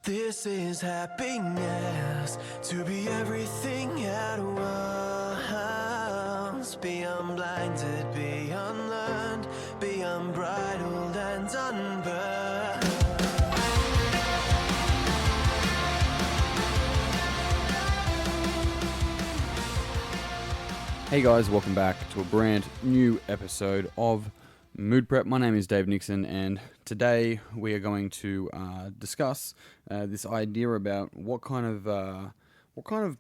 This is happiness, to be everything at once. Be unblinded, be unlearned, be unbridled and unburned. Hey guys, welcome back to a brand new episode of Mood Prep. My name is Dave Nixon, and today we are going to discuss this idea about what kind of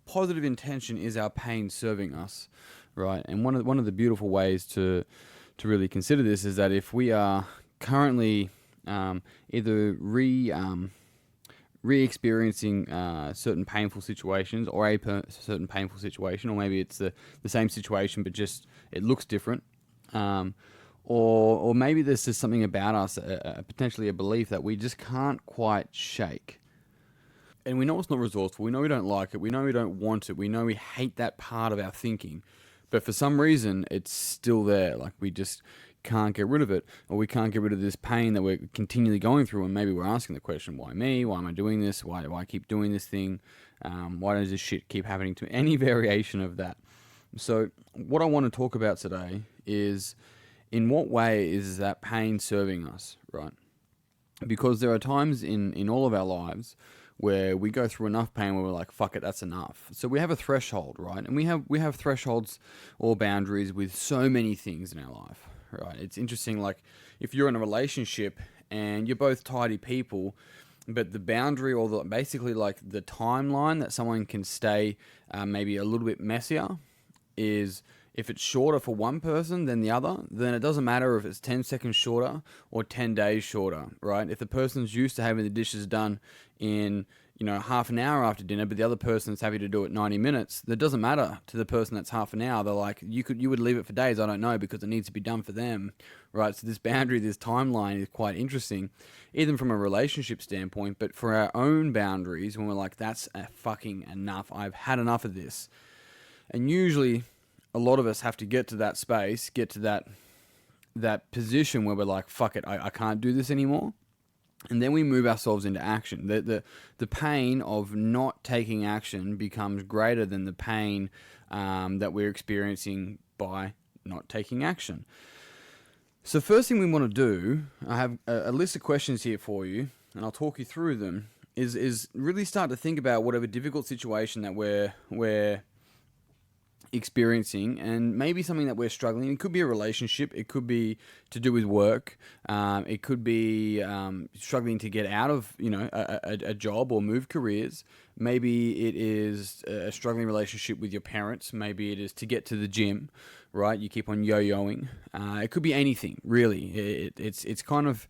positive intention is our pain serving us, right? And one of the beautiful ways to really consider this is that if we are currently either re-experiencing certain painful situations or certain painful situation, or maybe it's the same situation but just it looks different, or maybe there's just something about us, potentially a belief that we just can't quite shake. And we know it's not resourceful, we know we don't like it, we know we don't want it, we know we hate that part of our thinking, but for some reason it's still there. Like, we just can't get rid of it, or we can't get rid of this pain that we're continually going through, and maybe we're asking the question, why me? Why am I doing this? Why do I keep doing this thing? Why does this shit keep happening to me? Any variation of that. So what I want to talk about today is, in what way is that pain serving us, right? Because there are times in all of our lives where we go through enough pain where we're like, fuck it, that's enough. So we have a threshold, right? And we have thresholds or boundaries with so many things in our life, right? It's interesting, like, if you're in a relationship and you're both tidy people, but the boundary, or basically like the timeline that someone can stay maybe a little bit messier, is if it's shorter for one person than the other, then it doesn't matter if it's 10 seconds shorter or 10 days shorter, right? If the person's used to having the dishes done in, half an hour after dinner, but the other person's happy to do it 90 minutes, that doesn't matter to the person that's half an hour. They're like, you would leave it for days, I don't know, because it needs to be done for them, right? So this boundary, this timeline is quite interesting, even from a relationship standpoint, but for our own boundaries, when we're like, that's fucking enough, I've had enough of this. And usually a lot of us have to get to that space, get to that position where we're like, fuck it, I can't do this anymore. And then we move ourselves into action. The pain of not taking action becomes greater than the pain that we're experiencing by not taking action. So first thing we want to do, I have a list of questions here for you, and I'll talk you through them, is really start to think about whatever difficult situation that we're experiencing, and maybe something that we're struggling. It could be a relationship, it could be to do with work, it could be struggling to get out of a job or move careers. Maybe it is a struggling relationship with your parents. Maybe it is to get to the gym, right? You keep on yo-yoing. It could be anything, really. It's kind of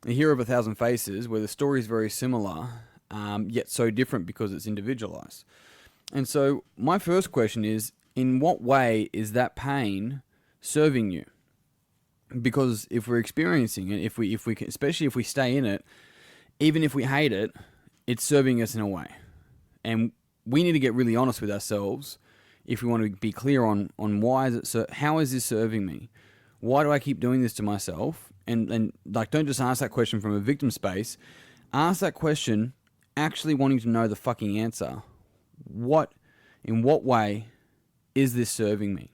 a hero of a thousand faces, where the story is very similar, yet so different because it's individualized. And so my first question is, in what way is that pain serving you? Because if we're experiencing it, if we especially if we stay in it, even if we hate it, it's serving us in a way. And we need to get really honest with ourselves if we want to be clear on why is it, how is this serving me? Why do I keep doing this to myself? And like, don't just ask that question from a victim space. Ask that question actually wanting to know the fucking answer. In what way is this serving me?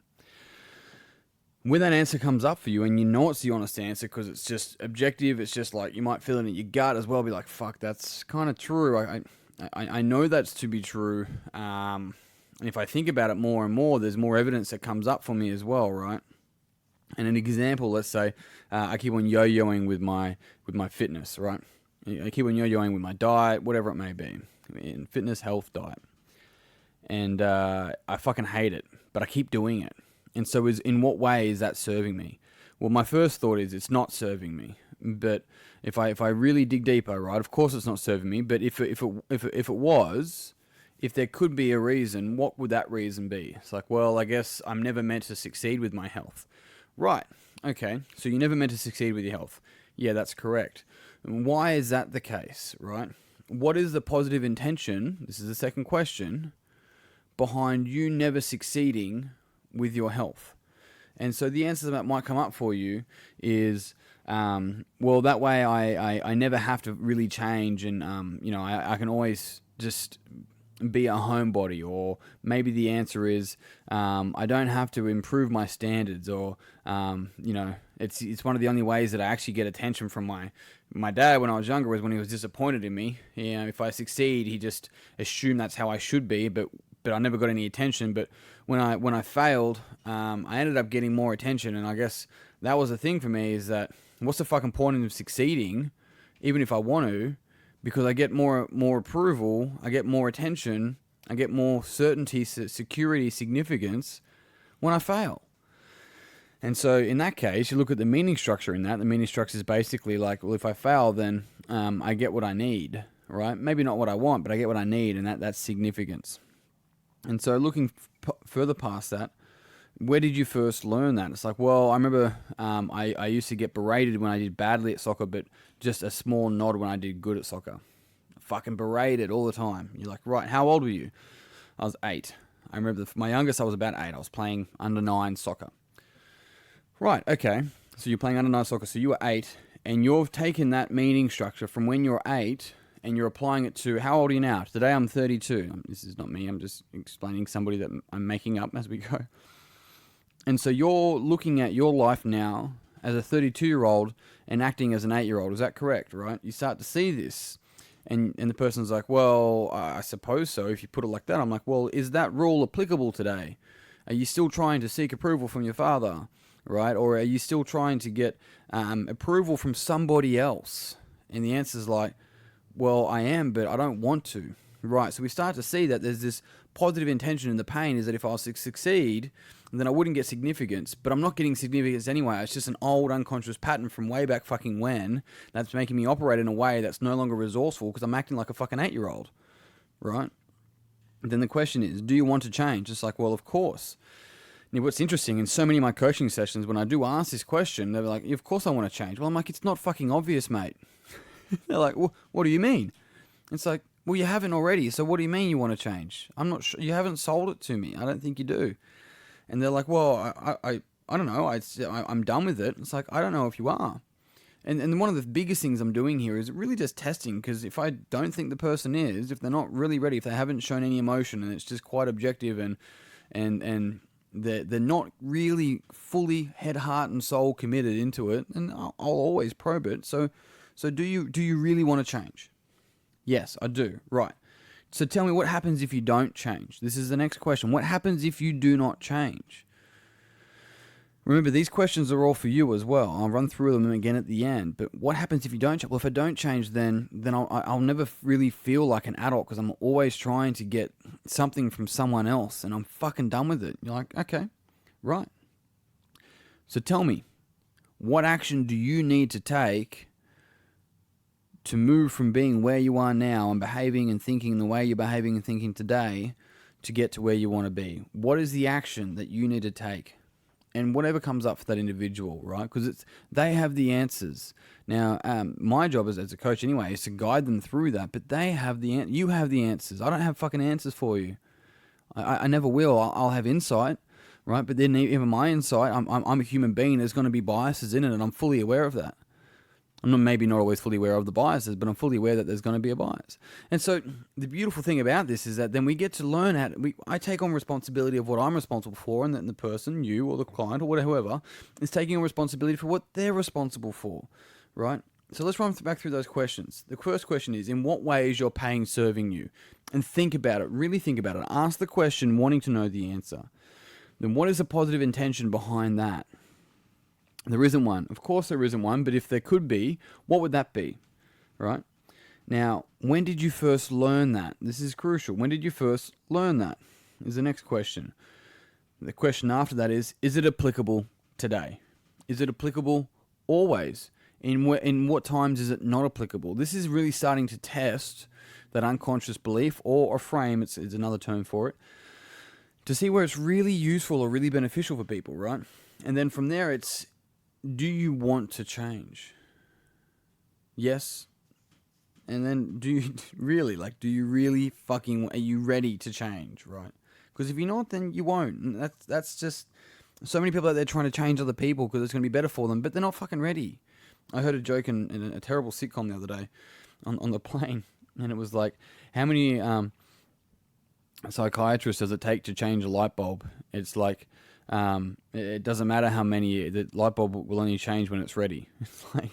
When that answer comes up for you, and you know it's the honest answer because it's just objective, it's just like, you might feel it in your gut as well, be like, fuck, that's kind of true. I know that's to be true. And if I think about it more and more, there's more evidence that comes up for me as well, right? And an example, let's say, I keep on yo-yoing with my fitness, right? I keep on yo-yoing with my diet, whatever it may be, in fitness, health, diet. And I fucking hate it, but I keep doing it. And so in what way is that serving me? Well, my first thought is it's not serving me. But if I really dig deeper, right, of course it's not serving me. But if it was, if there could be a reason, what would that reason be? It's like, well, I guess I'm never meant to succeed with my health. Right, okay, so you're never meant to succeed with your health. Yeah, that's correct. And why is that the case, right? What is the positive intention, this is the second question, behind you never succeeding with your health? And so the answer that might come up for you is well, that way I never have to really change, and I can always just be a homebody. Or maybe the answer is I don't have to improve my standards, or it's one of the only ways that I actually get attention from my dad when I was younger, was when he was disappointed in me. If I succeed, he just assumed that's how I should be, but I never got any attention. But when I failed, I ended up getting more attention, and I guess that was the thing for me, is that what's the fucking point of succeeding, even if I want to, because I get more approval, I get more attention, I get more certainty, security, significance when I fail. And so in that case, you look at the meaning structure in that. The meaning structure is basically like, well, if I fail, then I get what I need, right? Maybe not what I want, but I get what I need, and that's significance. And so looking further past that, where did you first learn that? It's like, well, I remember I used to get berated when I did badly at soccer, but just a small nod when I did good at soccer. Fucking berated all the time. You're like, right, how old were you? I was 8. I remember my youngest, I was about 8. I was playing under 9 soccer. Right, okay. So you're playing under 9 soccer, so you were 8, and you've taken that meaning structure from when you're 8, and you're applying it to, how old are you now? Today I'm 32. This is not me, I'm just explaining somebody that I'm making up as we go. And so you're looking at your life now as a 32-year-old and acting as an 8-year-old. Is that correct, right? You start to see this. And the person's like, well, I suppose so, if you put it like that. I'm like, well, is that rule applicable today? Are you still trying to seek approval from your father, right? Or are you still trying to get approval from somebody else? And the answer's like, well, I am, but I don't want to. Right, so we start to see that there's this positive intention in the pain, is that if I was to succeed, then I wouldn't get significance. But I'm not getting significance anyway. It's just an old unconscious pattern from way back fucking when that's making me operate in a way that's no longer resourceful, because I'm acting like a fucking 8-year-old, right? Then the question is, do you want to change? It's like, well, of course. Now, what's interesting, in so many of my coaching sessions, when I do ask this question, they're like, of course I want to change. Well, I'm like, it's not fucking obvious, mate. They're like, well, what do you mean? It's like, well, you haven't already, so what do you mean you want to change? I'm not sure. You haven't sold it to me. I don't think you do. And they're like, well, I don't know. I'm done with it. It's like, I don't know if you are. And one of the biggest things I'm doing here is really just testing, because if I don't think the person is, if they're not really ready, if they haven't shown any emotion, and it's just quite objective, and they're not really fully head, heart, and soul committed into it, and I'll always probe it. So do you really want to change? Yes, I do. Right. So tell me, what happens if you don't change? This is the next question. What happens if you do not change? Remember, these questions are all for you as well. I'll run through them again at the end. But what happens if you don't change? Well, if I don't change, then I'll never really feel like an adult, because I'm always trying to get something from someone else, and I'm fucking done with it. You're like, okay, right. So tell me, what action do you need to take to move from being where you are now and behaving and thinking the way you're behaving and thinking today to get to where you want to be? What is the action that you need to take? And whatever comes up for that individual, right? Because they have the answers. Now, my job as a coach anyway is to guide them through that, but they have you have the answers. I don't have fucking answers for you. I never will. I'll have insight, right? But then even my insight, I'm a human being. There's going to be biases in it, and I'm fully aware of that. I'm maybe not always fully aware of the biases, but I'm fully aware that there's going to be a bias. And so the beautiful thing about this is that then we get to learn I take on responsibility of what I'm responsible for, and then the person, you or the client or whoever, is taking on responsibility for what they're responsible for, right? So let's run back through those questions. The first question is, in what way is your pain serving you? And think about it. Really think about it. Ask the question wanting to know the answer. Then what is the positive intention behind that? There isn't one. Of course there isn't one, but if there could be, what would that be? Right? Now, when did you first learn that? This is crucial. When did you first learn that? Is the next question. The question after that is it applicable today? Is it applicable always? In what times is it not applicable? This is really starting to test that unconscious belief, or a frame, it's another term for it, to see where it's really useful or really beneficial for people, right? And then from there, it's, do you want to change? Yes. And then do you really are you ready to change, right? Because if you're not, then you won't. And that's just so many people out there trying to change other people because it's going to be better for them, but they're not fucking ready. I heard a joke in a terrible sitcom the other day on the plane, and it was like, how many psychiatrists does it take to change a light bulb? It's like, it doesn't matter how many, the light bulb will only change when it's ready. It's like,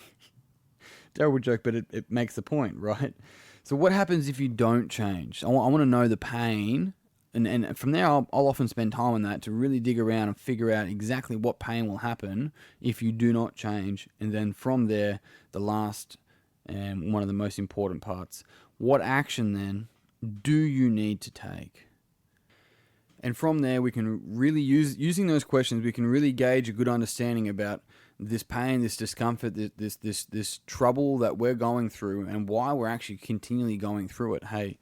terrible joke, but it makes the point, right? So what happens if you don't change? I want to know the pain, and from there I'll often spend time on that to really dig around and figure out exactly what pain will happen if you do not change. And then from there, the last and one of the most important parts, what action then do you need to take? And from there, we can really using those questions, we can really gauge a good understanding about this pain, this discomfort, this trouble that we're going through, and why we're actually continually going through it. Hey,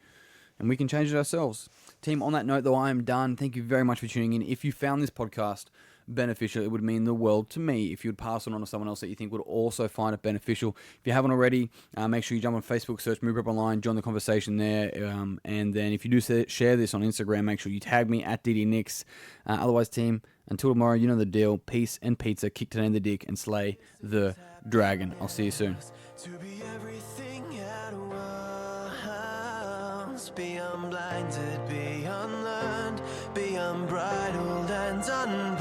and we can change it ourselves. Team, on that note, though, I am done. Thank you very much for tuning in. If you found this podcast beneficial, it would mean the world to me if you would pass it on to someone else that you think would also find it beneficial. If you haven't already, make sure you jump on Facebook, search Move Prep Online, join the conversation there, and then if you do share this on Instagram, make sure you tag me at DDNix. Otherwise, team, until tomorrow, you know the deal. Peace and pizza. Kick today in the dick and slay the dragon. I'll see you soon. To be everything at once, be unblinded, be unlearned, be unbridled and unbound.